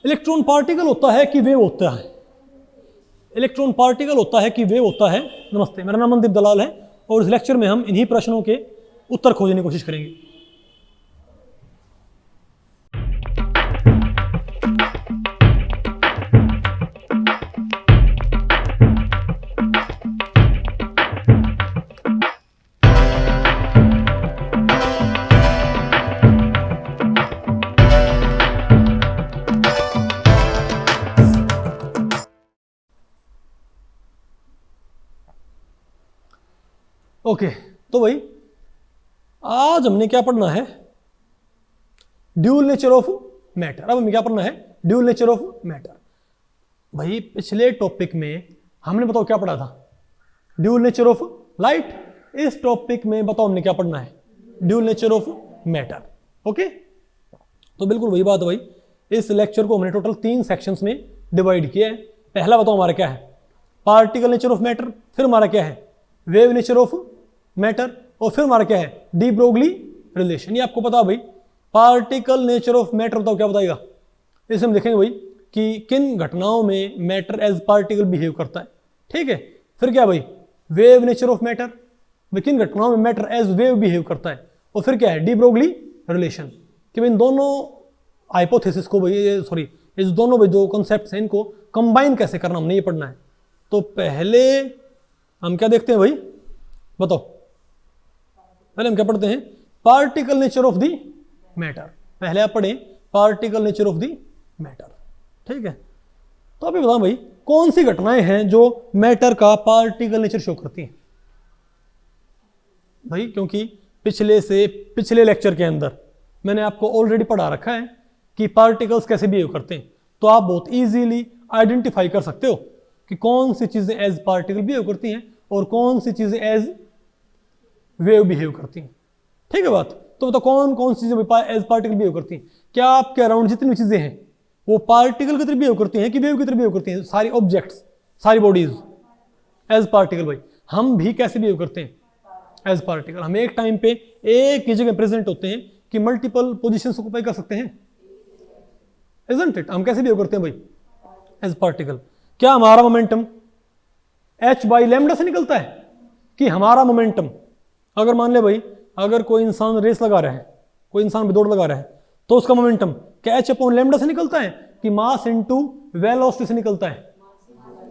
Electron particle होता है कि वेव होता है? इलेक्ट्रॉन पार्टिकल होता है कि वेव होता है? नमस्ते, मेरा नाम मनदीप दलाल है और इस लेक्चर में हम इन्हीं प्रश्नों के उत्तर खोजने की कोशिश करेंगे। ओके, तो भाई आज हमने क्या पढ़ना है? Dual nature of matter. अब हमें क्या पढ़ना है? Dual nature of matter. भाई पिछले टॉपिक में हमने बताओ क्या पढ़ा था? Dual nature of light. इस टॉपिक में बताओ हमने क्या पढ़ना है? Dual nature of matter. Okay, तो बिल्कुल वही बात है भाई। इस लेक्चर को हमने टोटल 3 सेक्शंस में डिवाइड किया है। पहला बताओ हमारा क्या है? Particle nature of matter. फिर हमारा क्या है? Wave nature of matter. और फिर हमारा क्या है? De Broglie relation. ये आपको पता भाई। पार्टिकल नेचर ऑफ मैटर बताओ क्या बताएगा? इसे हम देखेंगे भाई कि किन घटनाओं में मैटर एज पार्टिकल बिहेव करता है। ठीक है, फिर क्या भाई? वेव नेचर ऑफ मैटर, किन घटनाओं में मैटर एज वेव बिहेव करता है। और फिर क्या है? डी ब्रोगली रिलेशन, कि भाई इन दोनों हाइपोथेसिस को भाई, सॉरी, इस दोनों भाई जो कॉन्सेप्ट हैं इनको कंबाइन कैसे करना, हमने ये पढ़ना है। तो पहले हम क्या देखते हैं भाई? बताओ, पहले हम क्या पढ़ते हैं? Particle nature of the matter. पहले आप पढ़ें particle nature of the matter. ठीक है, तो अभी बताओ भाई कौन सी घटनाएं हैं जो मैटर का पार्टिकल नेचर शो करती हैं? भाई क्योंकि पिछले लेक्चर के अंदर मैंने आपको ऑलरेडी पढ़ा रखा है कि पार्टिकल्स कैसे बिहेव करते हैं, तो आप बहुत इजीली आइडेंटिफाई कर सकते हो कि कौन सी चीजें एज पार्टिकल बिहेव करती हैं और कौन सी चीजें एज वेव बिहेव करती हैं। ठीक है बात? तो बताओ कौन कौन सी चीजें एज पार्टिकल बिहेव करती हैं? क्या आपके अराउंड जितनी भी चीजें हैं वो पार्टिकल की तरह बिहेव करती हैं कि वेव की तरह बिहेव करती हैं? सारी ऑब्जेक्ट्स, सारी बॉडीज एज पार्टिकल। भाई हम भी कैसे बिहेव करते हैं? As particle. हम एक टाइम पे एक ही जगह प्रेजेंट होते हैं कि मल्टीपल पोजिशन ऑक्यूपाई कर सकते हैं? Isn't it? हम कैसे बिहेव करते हैं भाई? As particle. क्या हमारा मोमेंटम h बाई लैम्डा से निकलता है? कि हमारा मोमेंटम, अगर मान ले भाई अगर कोई इंसान रेस लगा रहा है, कोई इंसान भी दौड़ लगा रहा है, तो उसका मोमेंटम क्या h अपॉन लैम्डा से निकलता है कि मास इनटू वेलोसिटी से निकलता है?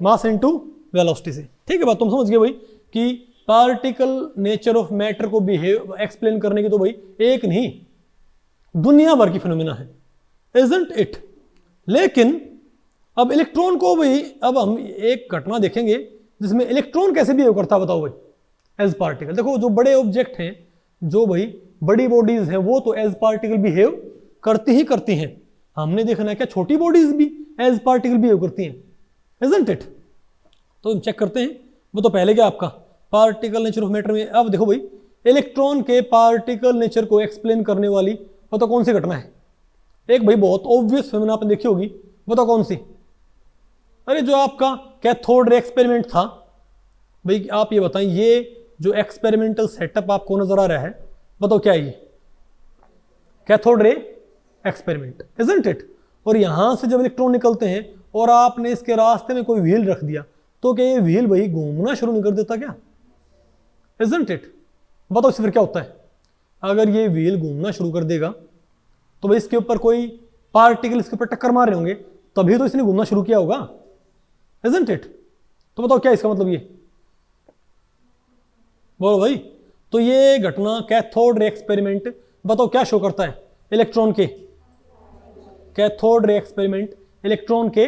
मास इनटू वेलोसिटी से। ठीक है बात, तुम समझ गए भाई कि पार्टिकल नेचर ऑफ मैटर को बिहेव एक्सप्लेन करने की तो भाई एक नहीं दुनिया भर की फिनोमिना है। Isn't it? लेकिन अब इलेक्ट्रॉन को भाई, अब हम एक घटना देखेंगे जिसमें इलेक्ट्रॉन कैसे बिहेव करता है। बताओ भाई एज पार्टिकल। देखो जो बड़े ऑब्जेक्ट हैं, जो भाई बड़ी बॉडीज हैं, वो तो एज पार्टिकल बिहेव करती ही करती हैं। हमने देखना है क्या छोटी बॉडीज भी एज पार्टिकल बिहेव करती हैं? Isn't it? तो हम चेक करते हैं। वो तो पहले क्या आपका पार्टिकल नेचर ऑफ मैटर में। अब देखो भाई इलेक्ट्रॉन के पार्टिकल नेचर को एक्सप्लेन करने वाली बताओ कौन सी घटना है? एक भाई बहुत ऑब्वियस फिनोमेना आपने देखी होगी, बताओ कौन सी? अरे जो आपका कैथोड रे एक्सपेरिमेंट था भाई। आप ये बताएं, ये जो एक्सपेरिमेंटल सेटअप आपको नजर आ रहा है, बताओ क्या है ये? Cathode ray experiment. Isn't it? और यहां से जब इलेक्ट्रॉन निकलते हैं और आपने इसके रास्ते में कोई व्हील रख दिया, तो क्या ये व्हील भाई घूमना शुरू नहीं कर देता क्या? Isn't it? बताओ इससे फिर क्या होता है? अगर ये व्हील घूमना शुरू कर देगा तो भाई इसके ऊपर कोई पार्टिकल इसके ऊपर टक्कर मार रहे होंगे, तभी तो इसने घूमना शुरू किया होगा। Isn't it? तो बताओ क्या इसका मतलब? ये बोलो भाई। तो ये घटना कैथोड रे एक्सपेरिमेंट बताओ क्या शो करता है? इलेक्ट्रॉन के कैथोड रे एक्सपेरिमेंट इलेक्ट्रॉन के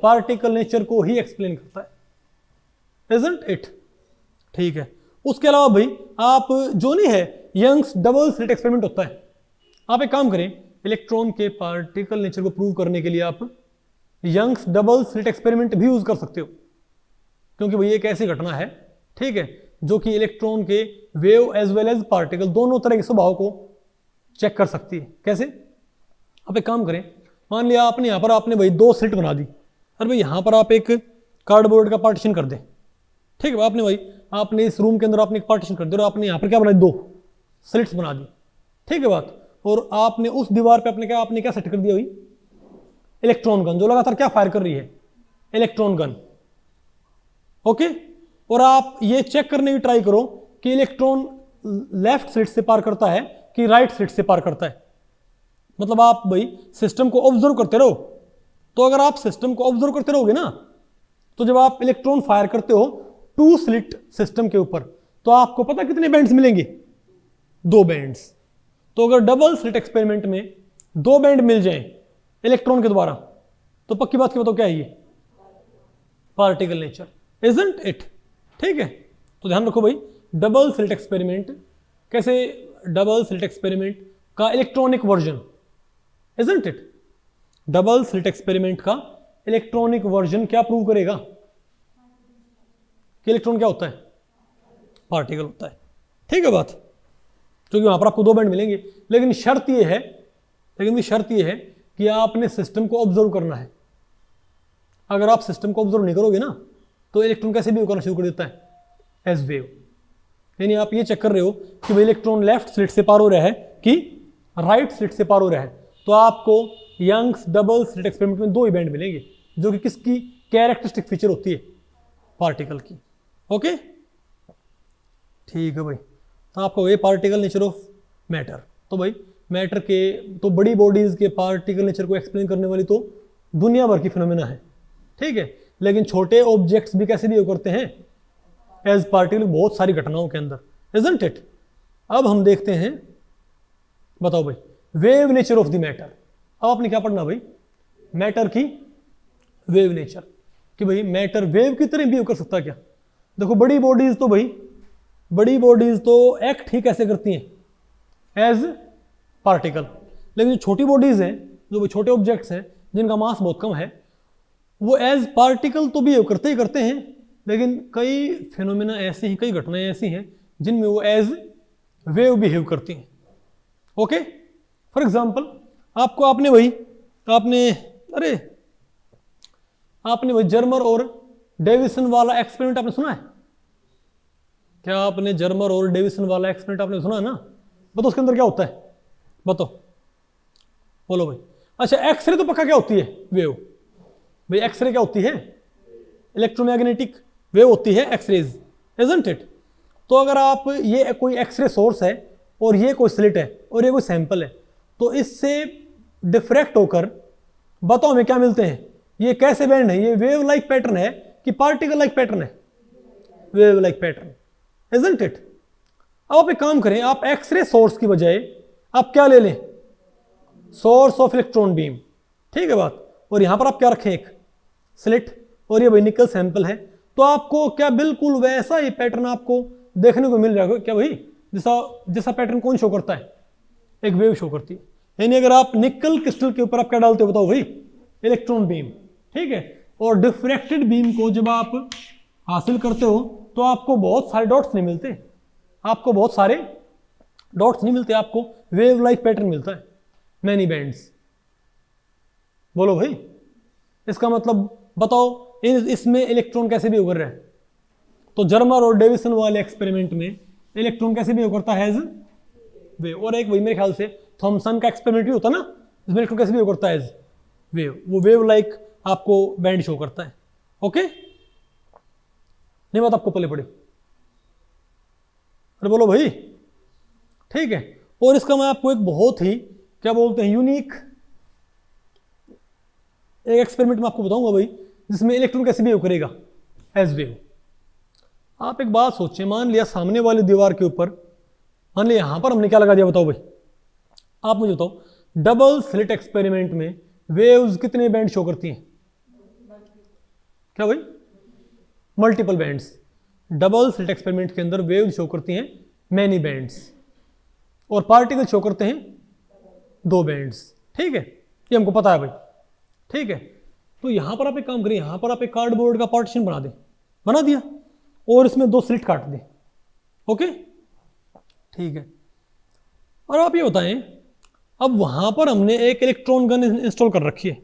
पार्टिकल नेचर को ही एक्सप्लेन करता है। Isn't it? ठीक है। उसके अलावा भाई आप जो नहीं है यंग्स डबल स्लिट एक्सपेरिमेंट होता है। आप एक काम करें, इलेक्ट्रॉन के पार्टिकल नेचर को प्रूव करने के लिए आप यंग्स डबल स्लिट एक्सपेरिमेंट भी यूज कर सकते हो, क्योंकि भाई एक ऐसी घटना है, ठीक है, जो कि इलेक्ट्रॉन के wave as well as particle दोनों तरह के स्वभाव को चेक कर सकती है। कैसे? आप एक काम करें, मान लिया आपने यहां पर आपने भाई 2 स्लिट बना दी। अरे भाई यहां पर आप एक कार्डबोर्ड का पार्टीशन कर दें। ठीक है, आपने भाई आपने इस रूम के अंदर आपने एक पार्टीशन कर दिया और आपने यहां पर क्या बना दी? 2 स्लिट्स बना दी। ठीक है बात। और आपने उस दीवार पे आपने क्या सेट कर दिया भाई? इलेक्ट्रॉन गन जो लगातार क्या फायर कर रही है, इलेक्ट्रॉन गन। ओके, और आप ये चेक करने की ट्राई करो कि इलेक्ट्रॉन लेफ्ट स्लिट से पार करता है कि राइट स्लिट से पार करता है। मतलब आप भाई सिस्टम को ऑब्जर्व करते रहो। तो अगर आप सिस्टम को ऑब्जर्व करते रहोगे ना, तो जब आप इलेक्ट्रॉन फायर करते हो 2 स्लिट सिस्टम के ऊपर, तो आपको पता कितने बैंड्स मिलेंगे, 2 बैंड्स। तो अगर डबल स्लिट एक्सपेरिमेंट में 2 बैंड मिल जाएं इलेक्ट्रॉन के द्वारा, तो पक्की बात की बताओ क्या है ये, पार्टिकल नेचर, इजंट इट। ठीक है, तो ध्यान रखो भाई, डबल स्लिट एक्सपेरिमेंट कैसे, डबल स्लिट एक्सपेरिमेंट का electronic version, isn't it. Double slit experiment का इलेक्ट्रॉनिक वर्जन क्या प्रूव करेगा कि इलेक्ट्रॉन क्या होता है, पार्टिकल होता है। ठीक है बात, क्योंकि वहां पर आपको 2 बैंड मिलेंगे। लेकिन शर्त यह है कि आपने सिस्टम को ऑब्जर्व करना है। अगर आप सिस्टम को ऑब्जर्व नहीं करोगे ना, तो इलेक्ट्रॉन कैसे बिहेव करना शुरू कर देता है, एज वेव। यानी आप ये चेक कर रहे हो कि भाई इलेक्ट्रॉन लेफ्ट स्लिट से पार हो रहा है कि राइट स्लिट से पार हो रहा है, तो आपको यंग्स डबल स्लिट एक्सपेरिमेंट में 2 ही बैंड मिलेंगे, जो कि किसकी कैरेक्टरिस्टिक फीचर होती है, पार्टिकल की। ओके, ठीक है भाई। तो आपको ये पार्टिकल नेचर ऑफ मैटर। तो भाई मैटर के, तो बड़ी बॉडीज के पार्टिकल नेचर को एक्सप्लेन करने वाली तो दुनिया भर की फिनोमेना है। ठीक है, लेकिन छोटे ऑब्जेक्ट्स भी कैसे बिहेव करते हैं, एज पार्टिकल, बहुत सारी घटनाओं के अंदर, इजंट इट। अब हम देखते हैं, बताओ भाई, wave nature of the matter. अब आपने क्या पढ़ना भाई, मैटर की वेव नेचर, कि भाई मैटर वेव की तरह बिहेव कर सकता है क्या। देखो बड़ी बॉडीज तो भाई, बड़ी बॉडीज तो एक्ट ही कैसे करती हैं, एज पार्टिकल। लेकिन जो छोटी बॉडीज हैं, जो छोटे ऑब्जेक्ट्स हैं जिनका मास बहुत कम है, वो एज पार्टिकल तो बिहेव करते ही करते हैं, लेकिन कई फिनोमेना ऐसे हैं, कई घटनाएं ऐसी हैं जिनमें वो एज वेव बिहेव करती हैं। ओके, फॉर एग्जाम्पल आपने भाई जर्मर और डेविसन वाला एक्सपेरिमेंट आपने सुना है क्या? आपने जर्मर और डेविसन वाला एक्सपेरिमेंट आपने सुना है ना? बताओ उसके अंदर क्या होता है, बताओ, बोलो भाई। अच्छा, एक्सरे तो पक्का क्या होती है, वेव। भाई एक्सरे क्या होती है, इलेक्ट्रोमैग्नेटिक वेव होती है एक्सरेज, इजंट इट। तो अगर आप, ये कोई एक्सरे सोर्स है और ये कोई स्लिट है और ये कोई सैंपल है, तो इससे डिफ्रैक्ट होकर बताओ हमें क्या मिलते हैं, ये कैसे बैंड है, ये वेव लाइक पैटर्न है कि पार्टिकल लाइक पैटर्न है, wave like pattern, isn't it. अब आप एक काम करें, आप एक्सरे सोर्स की बजाय आप क्या ले लें, सोर्स ऑफ इलेक्ट्रॉन बीम। ठीक है बात, और यहां पर आप क्या रखें, एक स्लिट, और ये भाई निकल सैंपल है, तो आपको क्या बिल्कुल वैसा ही पैटर्न आपको देखने को मिल जाएगा क्या भाई, जैसा पैटर्न कौन शो करता है, एक वेव शो करती है। यानी अगर आप निकल क्रिस्टल के ऊपर आप क्या डालते हो, बताओ भाई, इलेक्ट्रॉन बीम। ठीक है, और डिफ्रैक्टेड बीम को जब आप हासिल करते हो तो आपको बहुत सारे डॉट्स नहीं मिलते, आपको वेव लाइक पैटर्न मिलता है, मैनी बैंड्स। बोलो भाई, इसका मतलब बताओ इसमें इलेक्ट्रॉन कैसे बिहेव कर रहा है। तो जर्मर और डेविसन वाले एक्सपेरिमेंट में इलेक्ट्रॉन कैसे बिहेव करता है, एज वेव। और एक वही मेरे ख्याल से थॉमसन का एक्सपेरिमेंट भी होता ना, इसमें इलेक्ट्रॉन कैसे बिहेव करता है, एज वेव। वो वेव लाइक आपको बैंड शो करता है। ओके, नहीं बात आपको पले पड़े, अरे बोलो भाई। ठीक है, और इसका मैं आपको एक बहुत ही क्या बोलते हैं, यूनिक एक एक्सपेरिमेंट में आपको बताऊंगा भाई, जिसमें इलेक्ट्रॉन कैसे बिहेव करेगा, एज वेव। आप एक बात सोचें, मान लिया सामने वाली दीवार के ऊपर, मान लिया यहां पर हमने क्या लगा दिया, बताओ भाई, आप मुझे बताओ, डबल स्लिट एक्सपेरिमेंट में वेव्स कितने बैंड शो करती हैं, क्या भाई, multiple bands. Double slit experiment के अंदर वेव शो करती हैं मैनी बैंड्स, और पार्टिकल शो करते हैं 2 बैंड्स। ठीक है, ये हमको पता है भाई। ठीक है, तो यहां पर आप एक काम करिए, यहां पर आप एक कार्डबोर्ड का पार्टीशन बना दिया, और इसमें 2 स्लिट काट दें। ओके, ठीक है, और आप ये बताएं, अब वहां पर हमने एक इलेक्ट्रॉन गन इंस्टॉल कर रखी है।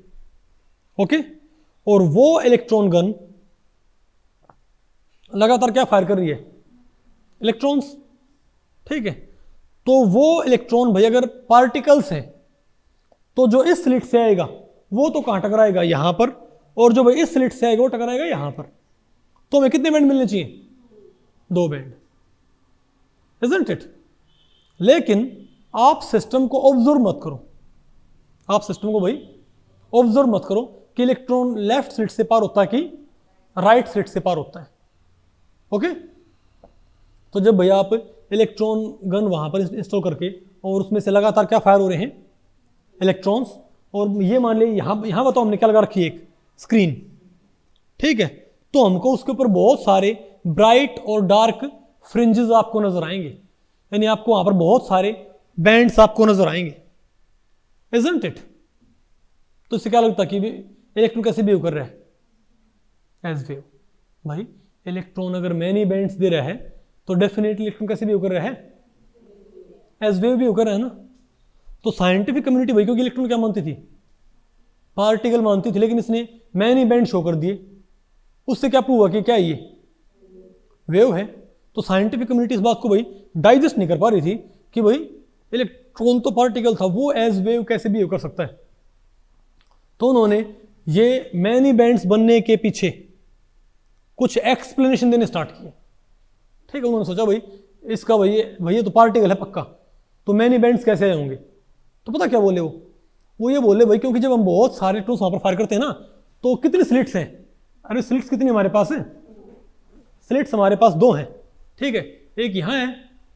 ओके, और वो इलेक्ट्रॉन गन लगातार क्या फायर कर रही है, इलेक्ट्रॉन्स। ठीक है, तो वो इलेक्ट्रॉन भाई अगर पार्टिकल्स हैं, तो जो इस स्लिट से आएगा वो तो कहाँ टकराएगा, यहाँ पर, और जो भाई इस स्लिट से आएगा वो टकराएगा यहाँ पर। तो हमें कितने बैंड मिलने चाहिए, 2 बैंड, इजंट इट। लेकिन आप सिस्टम को ऑब्जर्व मत करो, आप सिस्टम को भाई ऑब्जर्व मत करो कि इलेक्ट्रॉन लेफ्ट स्लिट से पार होता है कि राइट स्लिट से पार होता है। ओके, तो जब भैया आप इलेक्ट्रॉन गन वहां पर इंस्टॉल करके और उसमें से लगातार क्या फायर हो रहे हैं, इलेक्ट्रॉन्स, और ये मान लीजिए यहां बताओ हमने क्या लगा रखी है, एक स्क्रीन, ठीक है, तो हमको उसके ऊपर बहुत सारे ब्राइट और डार्क फ्रिंजेस आपको नजर आएंगे, यानी आपको वहां पर बहुत सारे बैंड्स आपको नजर आएंगे, इजंट इट। तो इससे क्या लगता है कि इलेक्ट्रॉन कैसे बिहेव कर रहा है, एज वेव। भाई इलेक्ट्रॉन अगर मैनी बैंड्स दे रहा है तो डेफिनेटली इलेक्ट्रॉन कैसे बिहेव कर रहा है, एज वेव बिहेव कर रहा है ना। तो साइंटिफिक कम्युनिटी भाई क्योंकि इलेक्ट्रॉन क्या मानती थी, पार्टिकल मानती थी, लेकिन इसने मैनी बैंड शो कर दिए, उससे क्या प्रूव हुआ कि क्या ये वेव है। तो साइंटिफिक कम्युनिटी इस बात को भाई डाइजेस्ट नहीं कर पा रही थी कि भाई इलेक्ट्रॉन तो पार्टिकल था, वो एज वेव कैसे बिहेव कर सकता है। तो उन्होंने ये मैनी बैंड्स बनने के पीछे कुछ एक्सप्लेनेशन देने स्टार्ट किए, ठीक है। उन्होंने सोचा भाई इसका भाई तो पार्टिकल है पक्का, तो मैनी बैंड्स कैसे आए होंगे। तो पता क्या बोले वो ये बोले भाई क्योंकि जब हम बहुत सारे इलेक्ट्रॉन्स वहां पर फायर करते हैं ना, तो कितनी स्लिट्स हैं, अरे स्लिट्स कितनी हमारे पास है, स्लिट्स हमारे पास 2 हैं, ठीक है, एक यहां है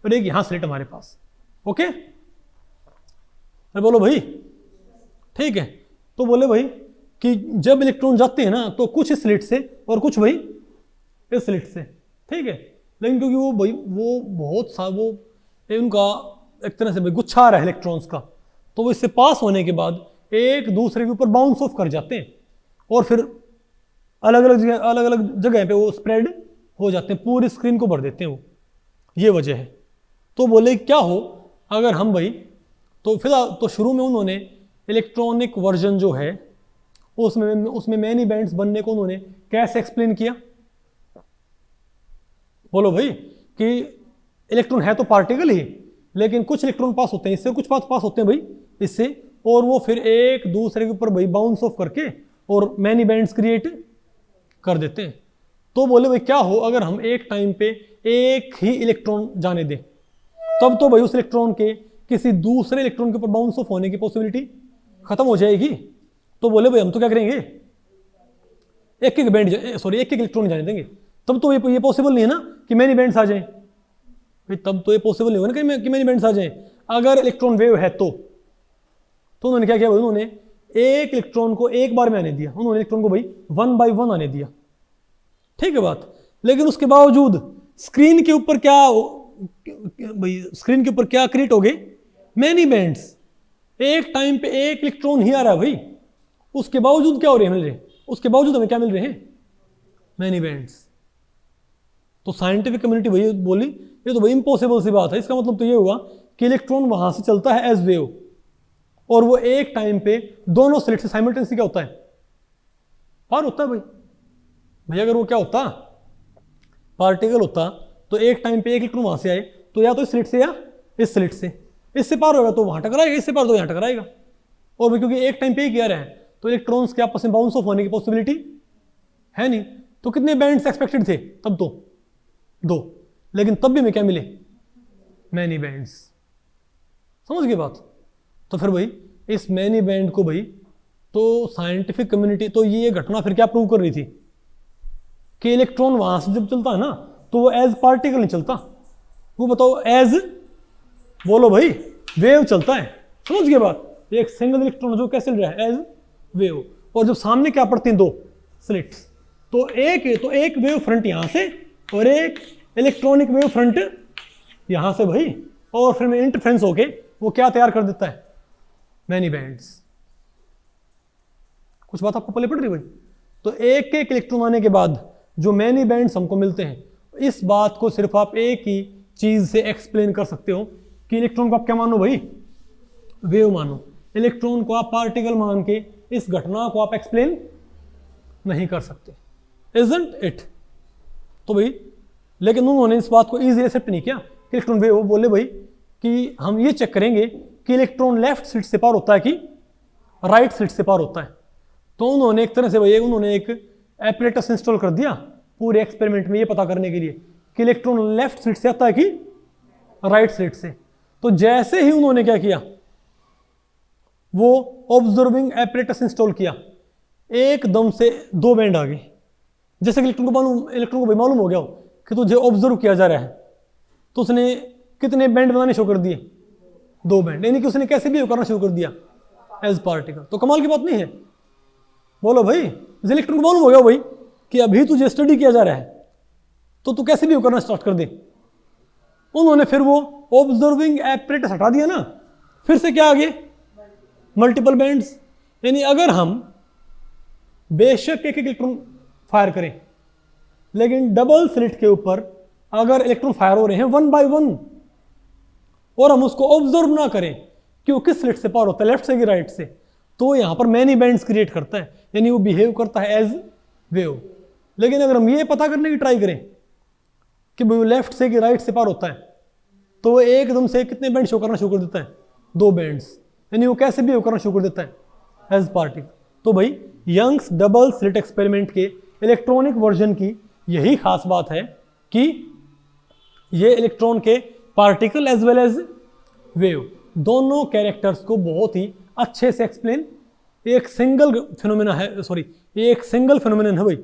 और एक यहां स्लिट हमारे पास। ओके, अरे बोलो भाई, ठीक है। तो बोले भाई कि जब इलेक्ट्रॉन जाते हैं ना तो कुछ इस स्लिट से और कुछ भाई इस स्लिट से, ठीक है, लेकिन क्योंकि वो भाई वो बहुत सा वो उनका एक तरह से भाई गुच्छा आ रहा है इलेक्ट्रॉन्स का, तो वो इससे पास होने के बाद एक दूसरे के ऊपर बाउंस ऑफ कर जाते हैं और फिर अलग अलग जगह पे वो स्प्रेड हो जाते हैं, पूरी स्क्रीन को भर देते हैं वो, ये वजह है। तो बोले क्या हो अगर हम भाई, तो फिलहाल तो शुरू में उन्होंने इलेक्ट्रॉनिक वर्जन जो है उसमें मैनी बैंड्स बनने को उन्होंने कैसे एक्सप्लेन किया, बोलो भाई कि इलेक्ट्रॉन है तो पार्टिकल ही, लेकिन कुछ इलेक्ट्रॉन पास होते हैं इससे, कुछ पास होते हैं भाई इससे, और वो फिर एक दूसरे के ऊपर भाई बाउंस ऑफ करके और मैनी बैंड्स क्रिएट कर देते हैं। तो बोले भाई क्या हो अगर हम एक टाइम पे एक ही इलेक्ट्रॉन जाने दें, तब तो भाई उस इलेक्ट्रॉन के किसी दूसरे इलेक्ट्रॉन के ऊपर बाउंस ऑफ होने की पॉसिबिलिटी खत्म हो जाएगी। तो बोले भाई हम तो क्या करेंगे, एक इलेक्ट्रॉन जाने देंगे, तब तो ये पॉसिबल नहीं है ना कि मैनी बैंड्स आ जाएं भाई, तब तो ये पॉसिबल नहीं होगा ना कि मैनी बैंड्स आ जाएं अगर इलेक्ट्रॉन वेव है तो उन्होंने क्या किया भाई, उन्होंने एक इलेक्ट्रॉन को एक बार में आने दिया, उन्होंने इलेक्ट्रॉन को भाई 1 by 1 आने दिया, ठीक है बात। लेकिन उसके बावजूद स्क्रीन के ऊपर क्या भाई, स्क्रीन के ऊपर क्या क्रिएट हो गए, मैनी बैंड्स, एक टाइम पे एक इलेक्ट्रॉन ही आ रहा है भाई, उसके बावजूद क्या हो रहे हैं, मिल रहे, उसके बावजूद हमें क्या मिल रहे हैं, मैनी बैंड्स। तो साइंटिफिक कम्युनिटी भाई बोली ये तो भाई इम्पॉसिबल सी बात है, इसका मतलब तो ये हुआ कि इलेक्ट्रॉन वहां से चलता है एज वेव और वो एक टाइम पे दोनों स्लिट से साइमल्टेनियसली क्या होता है, पार होता है भाई। भैया अगर वो क्या होता, पार्टिकल होता, तो एक टाइम पे एक इलेक्ट्रॉन वहां से आए तो या तो इस स्लिट से या इस स्लिट से, इससे पार होगा तो वहां टकराएगा, इससे पार तो यहां टकराएगा। और भाई क्योंकि एक टाइम पे ही आ रहा है तो इलेक्ट्रॉन्स के आपस में बाउंस ऑफ होने की पॉसिबिलिटी है नहीं। तो कितने बैंड्स एक्सपेक्टेड थे तब, तो 2, लेकिन तब भी हमें क्या मिले, मैनी बैंड्स। समझ गए बात। तो फिर भाई इस मैनी बैंड को भाई तो साइंटिफिक कम्युनिटी तो ये घटना फिर क्या प्रूव कर रही थी कि इलेक्ट्रॉन वहां से जब चलता है ना तो वो एज पार्टिकल नहीं चलता, वो बताओ एज, बोलो भाई, वेव चलता है। समझ गए बात। एक सिंगल इलेक्ट्रॉन जो कैसे चल रहा है, एज वेव, और जब सामने क्या पड़ती हैं 2 स्लिट्स, तो एक वेव फ्रंट यहां से और एक इलेक्ट्रॉनिक वेव फ्रंट यहां से भाई, और फिर में इंटरफ्रेंस होके वो क्या तैयार कर देता है, मैनी बैंड्स। कुछ बात आपको पल्ले पड़ रही भाई। तो एक एक इलेक्ट्रॉन आने के बाद जो मैनी बैंड्स हमको मिलते हैं, इस बात को सिर्फ आप एक ही चीज से एक्सप्लेन कर सकते हो कि इलेक्ट्रॉन को आप क्या मानो भाई, वेव मानो। इलेक्ट्रॉन को आप पार्टिकल मान के इस घटना को आप एक्सप्लेन नहीं कर सकते, इजंट इट। तो भाई लेकिन उन्होंने इस बात को इजीली एक्सेप्ट नहीं किया कि इलेक्ट्रॉन वेव, वो बोले भाई कि हम ये चेक करेंगे कि इलेक्ट्रॉन लेफ्ट स्लिट से पार होता है कि राइट स्लिट से पार होता है। तो उन्होंने एक तरह से भाई उन्होंने एक एपरेटस इंस्टॉल कर दिया पूरे एक्सपेरिमेंट में ये पता करने के लिए कि इलेक्ट्रॉन लेफ्ट स्लिट से आता है कि राइट स्लिट से। तो जैसे ही उन्होंने क्या किया, वो ऑब्जर्विंग एपरेटस इंस्टॉल किया, एकदम से 2 बैंड आ गए। जैसे कि इलेक्ट्रॉन को भाई मालूम हो गया हो कि तुझे ऑब्जर्व किया जा रहा है, तो उसने कितने बैंड बनाने शुरू कर दिए, 2 बैंड, यानी कि उसने कैसे भी करना शुरू कर दिया एज पार्टिकल। तो कमाल की बात नहीं है? बोलो भाई, इलेक्ट्रॉन को मालूम हो गया भाई कि अभी तुझे स्टडी किया जा रहा है, तो तू कैसे भी करना स्टार्ट कर दे। उन्होंने फिर वो ऑब्जर्विंग एपरेटस हटा दिया ना, फिर से क्या आ गए, मल्टीपल बैंड्स। यानी अगर हम बेशक एक इलेक्ट्रॉन फायर करें, लेकिन डबल स्लिट के ऊपर अगर इलेक्ट्रॉन फायर हो रहे हैं 1 बाय 1 और हम उसको ऑब्जर्व ना करें कि वो किस स्लिट से पार होता है, लेफ्ट से कि राइट से, तो यहां पर मैनी बैंड्स क्रिएट करता है, यानी वो बिहेव करता है एज वेव। लेकिन अगर हम ये पता करने की ट्राई करें कि वो लेफ्ट से कि राइट से पार होता है, तो वो एकदम से कितने बैंड शो करना शुरू कर देता है, 2 बैंड्स, यानी वो कैसे बिहेव करना शुरू कर देता है एज पार्टिकल। तो भाई यंग्स डबल स्लिट एक्सपेरिमेंट के इलेक्ट्रॉनिक वर्जन की यही खास बात है कि ये इलेक्ट्रॉन के particle as well as wave दोनों कैरेक्टर्स को बहुत ही अच्छे से एक्सप्लेन एक सिंगल फिनोमेना है, सॉरी एक सिंगल फिनोमेनन है भाई,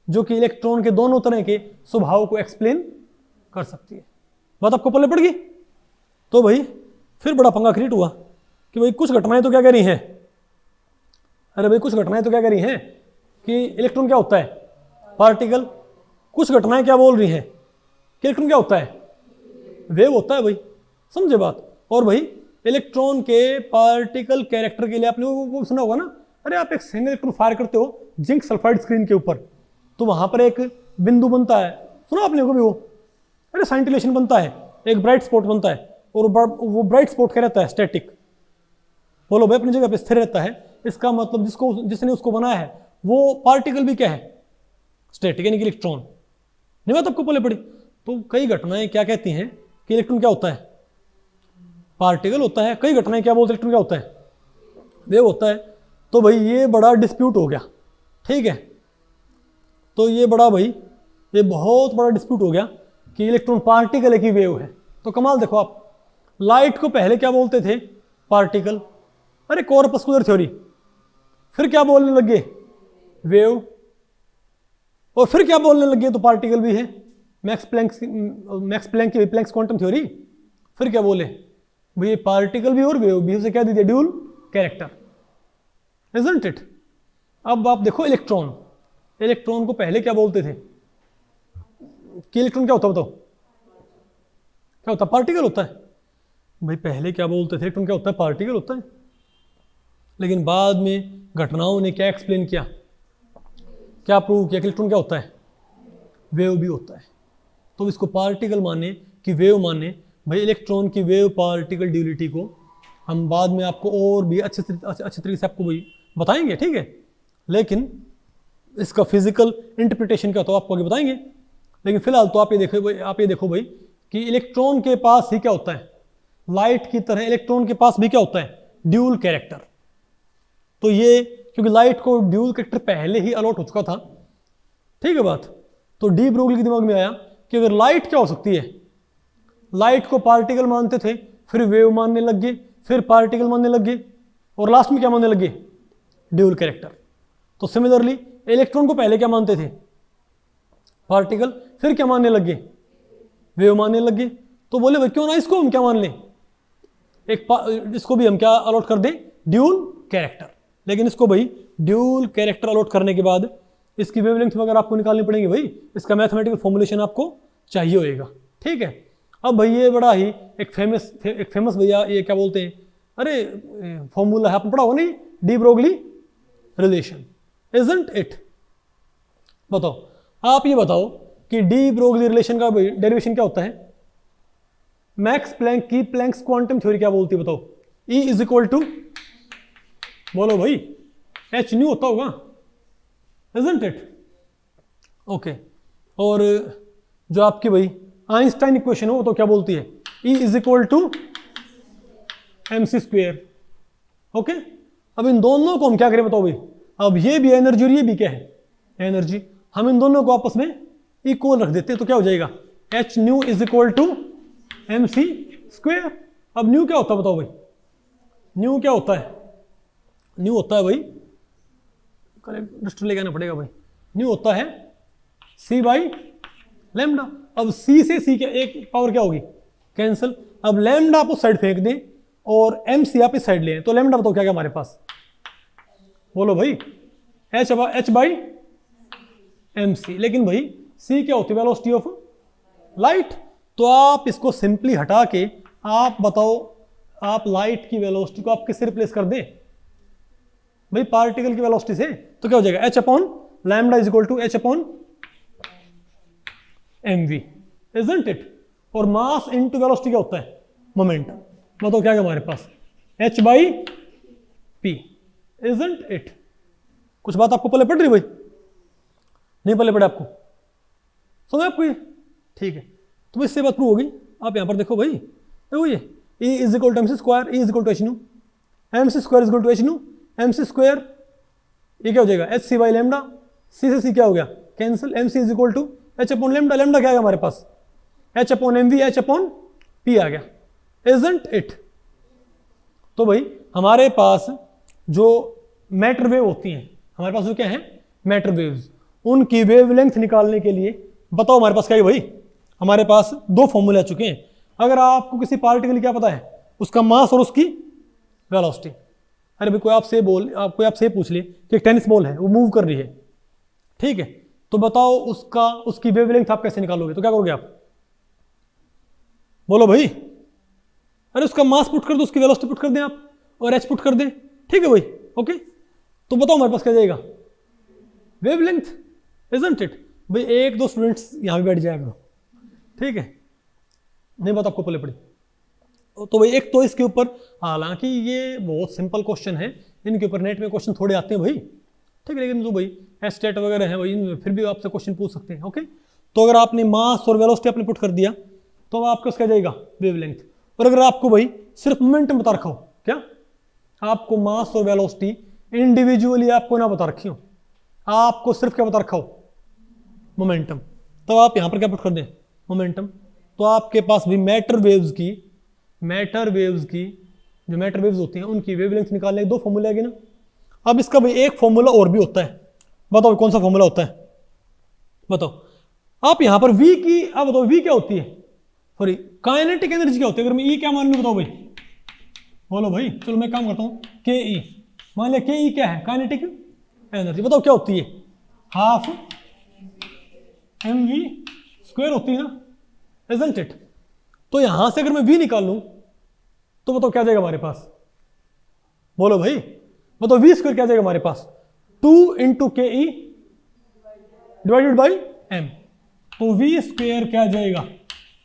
जो कि इलेक्ट्रॉन के दोनों तरह के स्वभाव को एक्सप्लेन कर सकती है। बात आपको पल्ले पड़ गई? तो भाई फिर बड़ा पंगा क्रिएट हुआ कि भाई कुछ घटनाएं तो क्या कह रही हैं, अरे भाई कुछ घटनाएं तो क्या कह रही हैं कि इलेक्ट्रॉन क्या होता है, पार्टिकल। कुछ घटनाएं क्या बोल रही हैं कि इलेक्ट्रॉन क्या होता है, वेव होता है भाई, समझे बात। और भाई इलेक्ट्रॉन के पार्टिकल कैरेक्टर के लिए आपने वो सुना होगा ना, अरे आप एक सिंगल इलेक्ट्रॉन फायर करते हो जिंक सल्फाइड स्क्रीन के ऊपर, तो वहां पर एक बिंदु बनता है, सुना आपने को भी वो, अरे साइंटिलेशन बनता है, एक ब्राइट स्पॉट बनता है, और वो ब्राइट स्पॉट क्या रहता है, स्टैटिक। बोलो भाई अपनी जगह पे स्थिर रहता है, इसका मतलब जिसने उसको बनाया है वो पार्टिकल भी क्या है, स्टैटिक, यानी कि इलेक्ट्रॉन। नहीं बात आपको पहले पड़ी? तो कई घटनाएं क्या कहती हैं कि इलेक्ट्रॉन क्या होता है, पार्टिकल होता है। कई घटनाएं क्या बोलते हैं इलेक्ट्रॉन क्या होता है, वेव होता है। तो भाई ये बड़ा डिस्प्यूट हो गया, ठीक है। तो ये बहुत बड़ा डिस्प्यूट हो गया कि इलेक्ट्रॉन पार्टिकल है कि वेव है। तो कमाल देखो आप, लाइट को पहले क्या बोलते थे, पार्टिकल, अरे कॉर्पस्कुलर थ्योरी, फिर क्या बोलने लगे, वेव, और फिर क्या बोलने लगे तो पार्टिकल भी है, मैक्स प्लैंक की प्लैंक्स क्वांटम थ्योरी। फिर क्या बोले भाई, पार्टिकल भी और वेव भी, उसे क्या दे दिया, ड्यूल कैरेक्टर, इजंट इट। अब आप देखो इलेक्ट्रॉन को पहले क्या बोलते थे कि इलेक्ट्रॉन क्या होता है, बताओ क्या होता है, पार्टिकल होता है। भाई पहले क्या बोलते थे, इलेक्ट्रॉन क्या होता है, पार्टिकल होता है। लेकिन बाद में घटनाओं ने क्या एक्सप्लेन किया, क्या प्रूव किया कि इलेक्ट्रॉन क्या होता है, वेव भी होता है। तो इसको पार्टिकल माने कि वेव माने, भाई इलेक्ट्रॉन की वेव पार्टिकल ड्यूलिटी को हम बाद में आपको और भी अच्छे तरीके से आपको भाई बताएंगे, ठीक है। लेकिन इसका फिजिकल इंटरप्रिटेशन क्या होता है आपको आगे बताएंगे। लेकिन फिलहाल तो आप ये देखो भाई कि इलेक्ट्रॉन के पास ही क्या होता है, लाइट की तरह इलेक्ट्रॉन के पास भी क्या होता है, ड्यूल कैरेक्टर। तो ये क्योंकि लाइट को ड्यूल कैरेक्टर पहले ही अलॉट हो चुका था, ठीक है बात। तो डी ब्रोगली के दिमाग में आया कि अगर लाइट क्या हो सकती है, लाइट को पार्टिकल मानते थे, फिर वेव मानने लग गए, फिर पार्टिकल मानने लग गए, और लास्ट में क्या मानने लगे, ड्यूल कैरेक्टर। तो सिमिलरली इलेक्ट्रॉन को पहले क्या मानते थे, पार्टिकल, फिर क्या मानने लग गए, वेव मानने लग गए। तो बोले भाई क्यों ना इसको हम क्या मान लें, इसको भी हम क्या अलॉट कर दें, ड्यूल कैरेक्टर। लेकिन इसको भाई ड्यूल कैरेक्टर अलॉट करने के बाद इसकी वेवलेंथ वगैरह आपको निकालनी पड़ेगी भाई, इसका मैथमेटिकल फॉर्मुलेशन आपको चाहिए होएगा, ठीक है। अब भाई ये बड़ा ही एक फेमस भैया ये क्या बोलते हैं, अरे फॉर्मूला है, आपने पढ़ा हो नहीं, de Broglie relation, isn't it. बताओ, आप ये बताओ कि डी ब्रोगली रिलेशन का डेरिवेशन क्या होता है, मैक्स प्लैंक की प्लैंक्स क्वांटम थ्योरी क्या बोलती है, बताओ। E इज इक्वल टू, बोलो भाई, H न्यू होता होगा, इजंट इट, ओके। और जो आपकी भाई आइंस्टाइन इक्वेशन हो तो क्या बोलती है, E is equal to mc square, okay. अब इन दोनों को हम क्या करें बताओ भाई, अब ये भी एनर्जी और ये भी क्या है, एनर्जी। हम इन दोनों को आपस में इक्वल रख देते हैं तो क्या हो जाएगा, H nu is equal to M C square. अब न्यू क्या होता है बताओ भाई, न्यू क्या होता है, न्यू होता है भाई, रजिस्टर लेके आना पड़ेगा भाई, न्यू होता है सी बाई लैम्डा। अब सी से सी क्या एक पावर क्या होगी, कैंसिल। अब लैम्डा आप उस साइड फेंक दें और एम सी आप इस साइड ले, तो लैम्डा बताओ क्या क्या हमारे पास, बोलो भाई, एच बाई एम सी। लेकिन भाई सी क्या होती है, वेलोसिटी ऑफ लाइट। तो आप इसको सिंपली हटा के आप बताओ, आप लाइट की वेलोसिटी को आप किससे रिप्लेस कर दें भाई, पार्टिकल की वेलोसिटी से। तो क्या हो जाएगा, H upon lambda is equal to H upon M V, isn't it. और मास इनटू वेलोसिटी क्या होता है, मोमेंटम। बताओ क्या है हमारे पास, H by P, isn't it. कुछ बात आपको पहले पढ़ रही भाई, नहीं पहले पढ़े आपको, समझ आपको ये, ठीक है। तो इससे बात प्रूव होगी। आप यहां पर देखो भाई, देखो ये E is equal to M C square, E is equal to H nu, M C square is equal to H nu, M C square ये क्या हो जाएगा, H C by lambda, C से सी क्या हो गया, cancel, M C is equal to H upon lambda, lambda क्या है हमारे पास, H upon M V, H upon P आ गया, इजंट इट। तो भाई हमारे पास जो मैटर वेव होती हैं, हमारे पास जो क्या है मैटर वेव्स, उनकी वेवलेंथ निकालने के लिए बताओ हमारे पास क्या है भाई, हमारे पास दो फॉर्मूले आ चुके हैं। अगर आपको किसी पार्टिकल क्या पता है, उसका मास और उसकी वेलोसिटी। अरे भाई कोई आपसे पूछ ले कि एक टेनिस बॉल है वो मूव कर रही है, ठीक है, तो बताओ उसकी वेवलेंथ आप कैसे निकालोगे, तो क्या करोगे आप, बोलो भाई। अरे उसका मास पुट कर दो, उसकी वेलोसिटी पुट कर दें आप, और एच पुट कर दें, ठीक है भाई, ओके। तो बताओ हमारे पास क्या जाएगा, वेवलेंथ, इजंट इट। भाई एक दो स्टूडेंट्स यहां भी बैठ जाएगा, ठीक है, नहीं बात आपको पहले पड़ी। तो भाई एक तो इसके ऊपर, हालांकि ये बहुत सिंपल क्वेश्चन है, इनके ऊपर नेट में क्वेश्चन थोड़े आते हैं भाई, ठीक है, लेकिन जो भाई एस्टेट वगैरह है भाई, इनमें फिर भी आपसे क्वेश्चन पूछ सकते हैं, ओके। तो अगर आपने मास और वेलोसिटी आपने पुट कर दिया तो आपका क्या जाएगा, वेवलेंथ। और अगर आपको भाई सिर्फ मोमेंटम बता रखा हो, क्या आपको मास और वेलोसिटी इंडिविजुअली आपको ना बता रखी हो, आपको सिर्फ क्या बता रखा हो, मोमेंटम, तो आप यहां पर क्या पुट कर दें, मोमेंटम। तो आपके पास भी मैटर वेव्स की जो मैटर वेव्स होती हैं उनकी वेवलेंथ निकालने के दो फॉर्मूले आगे ना। अब इसका भाई एक फॉर्मूला और भी होता है, बताओ कौन सा फॉर्मूला होता है, बताओ आप यहां पर V की, अब बताओ V क्या होती है, सॉरी काइनेटिक एनर्जी क्या होती है। अगर मैं E क्या मान लूं बताओ भाई, बोलो भाई, चलो मैं काम करता हूं, KE मान लिया, KE क्या है, काइनेटिक एनर्जी, बताओ क्या होती है, हाफ mv स्क्वायर होती है ना, इजंट इट। तो यहां से अगर मैं V निकाल लूं तो बताओ क्या जाएगा हमारे पास, बोलो भाई, बताओ V स्क्वायर क्या जाएगा हमारे पास, 2 into KE divided by M। तो V स्क्वायर क्या जाएगा,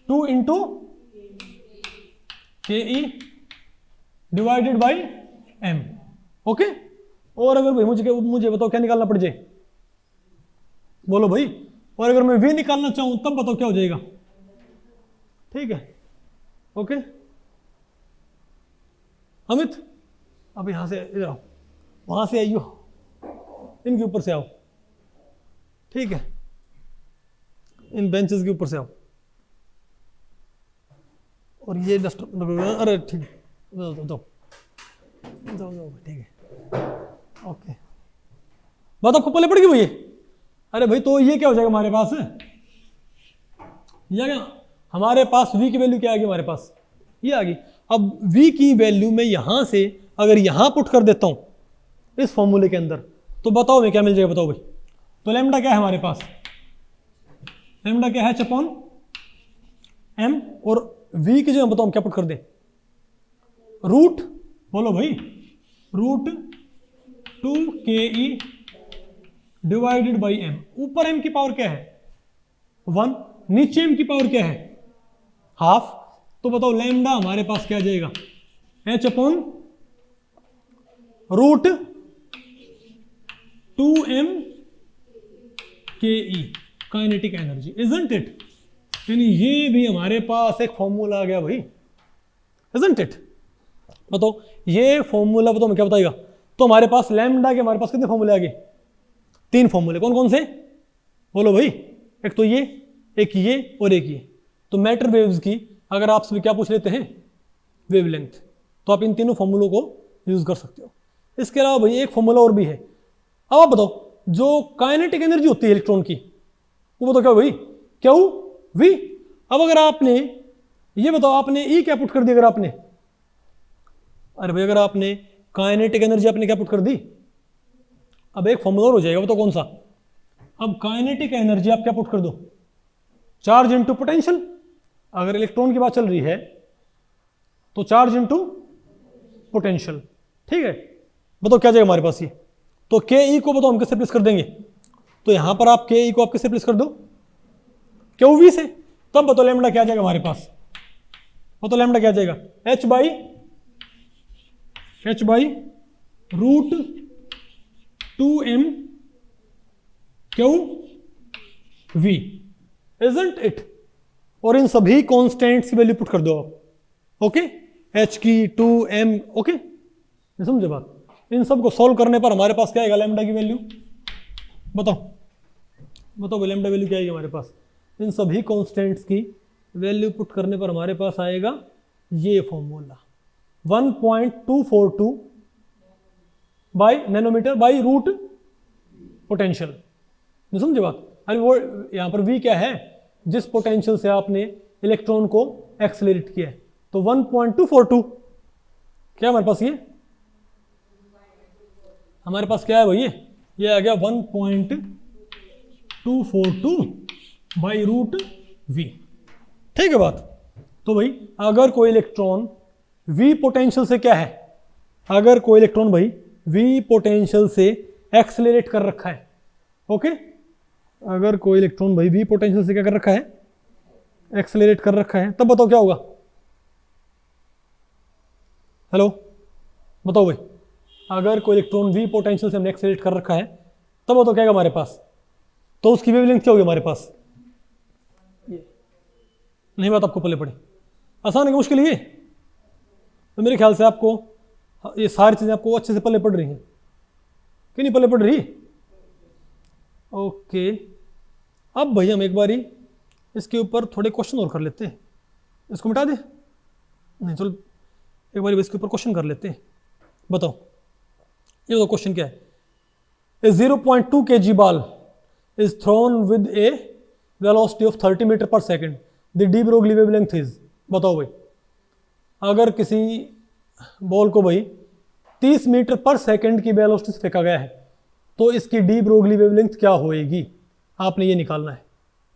2 into KE divided by M, okay. और अगर भाई मुझे बताओ क्या निकालना पड़ जाए, बोलो भाई, और अगर मैं V निकालना चाहूं तब बताओ क्या हो जाएगा, ठीक है, ओके। अमित अब यहां से इधर आओ, वहां से आइयो, इनके ऊपर से आओ, ठीक है, इन बेंचेस के ऊपर से आओ, और ये डस्ट, अरे ठीक है, दो ठीक है, ओके। बात आपको पहले पड़ेगी भैया। अरे भाई तो ये क्या हो जाएगा हमारे पास, ये क्या हमारे पास V की वैल्यू क्या आ गई हमारे पास, ये आ गई। अब V की वैल्यू मैं यहां से अगर यहां पुट कर देता हूं इस फॉर्मूले के अंदर, तो बताओ मैं क्या मिल जाएगा, बताओ भाई। तो लैम्डा क्या है हमारे पास, लैम्डा क्या है, H अपॉन M, और V की जो बताओ हम क्या पुट कर दें, रूट, बोलो भाई, root 2KE divided by M। ऊपर M की पावर क्या है, 1, नीचे M की पावर क्या है, हाफ। तो बताओ लैम्डा हमारे पास क्या जाएगा, H upon root 2M KE kinetic energy, isn't it. यानी ये भी हमारे पास एक फॉर्मूला आ गया भाई, इजंट इट। बताओ ये फॉर्मूला बताओ मैं क्या बताएगा, तो हमारे पास लैम्डा के हमारे पास कितने फॉर्मूले आ गए? 3 फॉर्मूले। कौन कौन से? बोलो भाई। एक तो ये, एक ये और एक ये। तो मैटर वेव्स की अगर आपसे क्या पूछ लेते हैं? वेवलेंथ, तो आप इन तीनों फॉर्मूलों को यूज कर सकते हो। इसके अलावा भाई एक फॉर्मूला और भी है। अब आप बताओ, जो काइनेटिक एनर्जी होती है इलेक्ट्रॉन की, वो बताओ क्या भाई? Q V. अब अगर आपने ये बताओ, आपने ई क्या पुट कर दी? अगर आपने, अरे भाई अगर आपने काइनेटिक एनर्जी आपने क्या पुट कर दी? अब एक फॉर्मूला और हो जाएगा, बताओ कौन सा? अब काइनेटिक एनर्जी आप क्या पुट कर दो? Charge into potential. अगर इलेक्ट्रॉन की बात चल रही है तो चार्ज इंटू पोटेंशियल, ठीक है। बताओ क्या जाएगा हमारे पास ये? तो के ई को बताओ हम किससे प्लेस कर देंगे? तो यहां पर आप के ई को आप किससे प्लेस कर दो? क्यू वी से। तब बताओ लैम्डा क्या जाएगा हमारे पास? बताओ लैम्डा क्या जाएगा? H by root 2m Q V, isn't it? और इन सभी कॉन्स्टेंट्स की वैल्यू पुट कर दो आप। ओके, h की 2m। ओके, समझे बात? इन सब को सॉल्व करने पर हमारे पास क्या आएगा लैम्डा की वैल्यू? बताओ लैम्डा वैल्यू क्या आएगी हमारे पास? इन सभी कॉन्स्टेंट्स की वैल्यू पुट करने पर हमारे पास आएगा ये formula 1.242 by nanometre by root potential. समझे बात? अरे वो यहाँ पर v क्या है? जिस पोटेंशियल से आपने इलेक्ट्रॉन को एक्सेलरेट किया है। तो 1.242 क्या हमारे पास? ये हमारे पास क्या है भाई? ये आ गया 1.242 बाई रूट v। ठीक है बात? तो भाई अगर कोई इलेक्ट्रॉन v पोटेंशियल से क्या है? अगर कोई इलेक्ट्रॉन भाई v पोटेंशियल से एक्सेलरेट कर रखा है, ओके, अगर कोई इलेक्ट्रॉन भाई v पोटेंशियल से क्या कर रखा है? एक्सेलरेट कर रखा है, तब बताओ क्या होगा? हेलो, बताओ भाई। अगर कोई इलेक्ट्रॉन v पोटेंशियल से हमने एक्सेलरेट कर रखा है, तब बताओ क्या है हमारे पास? तो उसकी वेवलेंथ क्या होगी हमारे पास? ये नहीं बात आपको पल्ले पड़ी? आसान है कि मुश्किल है? तो मेरे ख्याल से आपको ये सारी चीजें आपको अच्छे से पल्ले पड़ रही हैं कि नहीं पल्ले पड़ रही? ओके, अब भाई हम एक बारी इसके ऊपर थोड़े क्वेश्चन और कर लेते हैं। इसको मिटा दे? नहीं, चलो एक बारी इसके ऊपर क्वेश्चन कर लेते हैं। बताओ, ये बताओ क्वेश्चन क्या है? A 0.2 kg ball is thrown with a velocity of 30 metre per second, the de Broglie wavelength is. बताओ भाई, अगर किसी बॉल को भाई 30 मीटर पर सेकेंड की वेलोसिटी से फेंका गया है, तो इसकी डी ब्रोगली वेवलेंथ क्या होएगी? आपने ये निकालना है।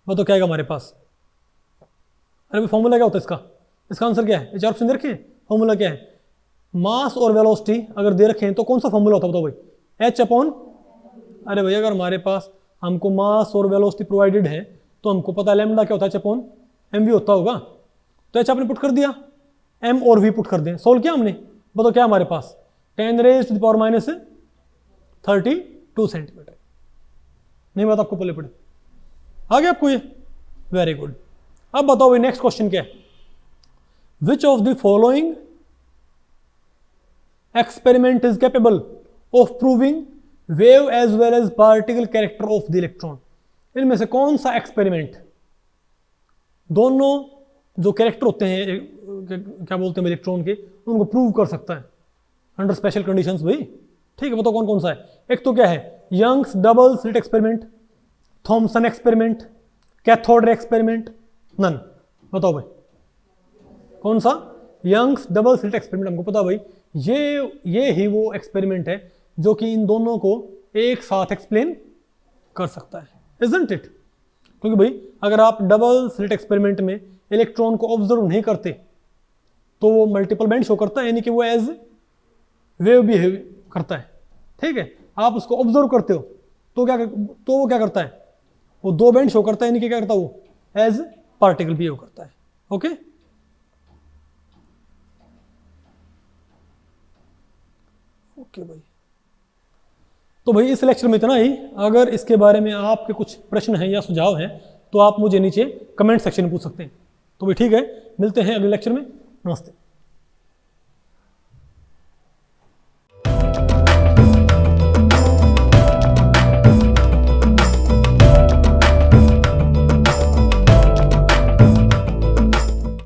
बताओ क्या आएगा हमारे पास? अरे भाई फॉर्मूला क्या होता है इसका? इसका आंसर क्या है? ये 4 ऑप्शन दे रखे हैं। फॉर्मूला क्या है? मास और वेलोसिटी अगर दे रखे हैं तो कौन सा फॉर्मूला होता है? बताओ भाई। h अपॉन, अरे भाई अगर हमारे पास हमको मास और वेलोसिटी प्रोवाइडेड है तो हमको पता है लैम्डा क्या होता है? h अपॉन mv होता होगा। तो h आपने पुट कर दिया, m और v पुट कर दें, सोल्व किया हमने। बताओ क्या हमारे पास? 10⁻32 सेंटीमीटर। नहीं बात आपको पल्ले पड़ी? आ गया आपको ये? Very good. अब बताओ भाई नेक्स्ट क्वेश्चन क्या है? Which of the following experiment is capable of proving wave as well as particle character of the electron? इनमें से कौन सा एक्सपेरिमेंट दोनों जो कैरेक्टर होते हैं, क्या बोलते हैं इलेक्ट्रॉन के, उनको प्रूव कर सकता है अंडर स्पेशल कंडीशंस भाई? ठीक है, बताओ कौन कौन सा है? एक तो क्या है? Young's double slit experiment, Thomson experiment, cathode ray experiment, none. बताओ भाई कौन सा? Young's double slit experiment. हमको पता भाई ये ही वो एक्सपेरिमेंट है जो कि इन दोनों को एक साथ एक्सप्लेन कर सकता है, इजंट इट? क्योंकि भाई अगर आप डबल स्लिट एक्सपेरिमेंट में इलेक्ट्रॉन को ऑब्जर्व नहीं करते तो वो मल्टीपल बैंड शो करता है, यानी कि वो एज वेव बिहेव करता है। ठीक है, आप उसको ऑब्जर्व करते हो तो वो क्या करता है? वो 2 बैंड शो करता है, यानी कि क्या करता है? वो एज पार्टिकल बिहेव करता है। ओके, ओके भाई। तो भाई इस लेक्चर में इतना ही। अगर इसके बारे में आपके कुछ प्रश्न हैं या सुझाव हैं तो आप मुझे नीचे कमेंट सेक्शन में पूछ सकते हैं। तो भाई ठीक है, मिलते हैं अगले लेक्चर में। नमस्ते।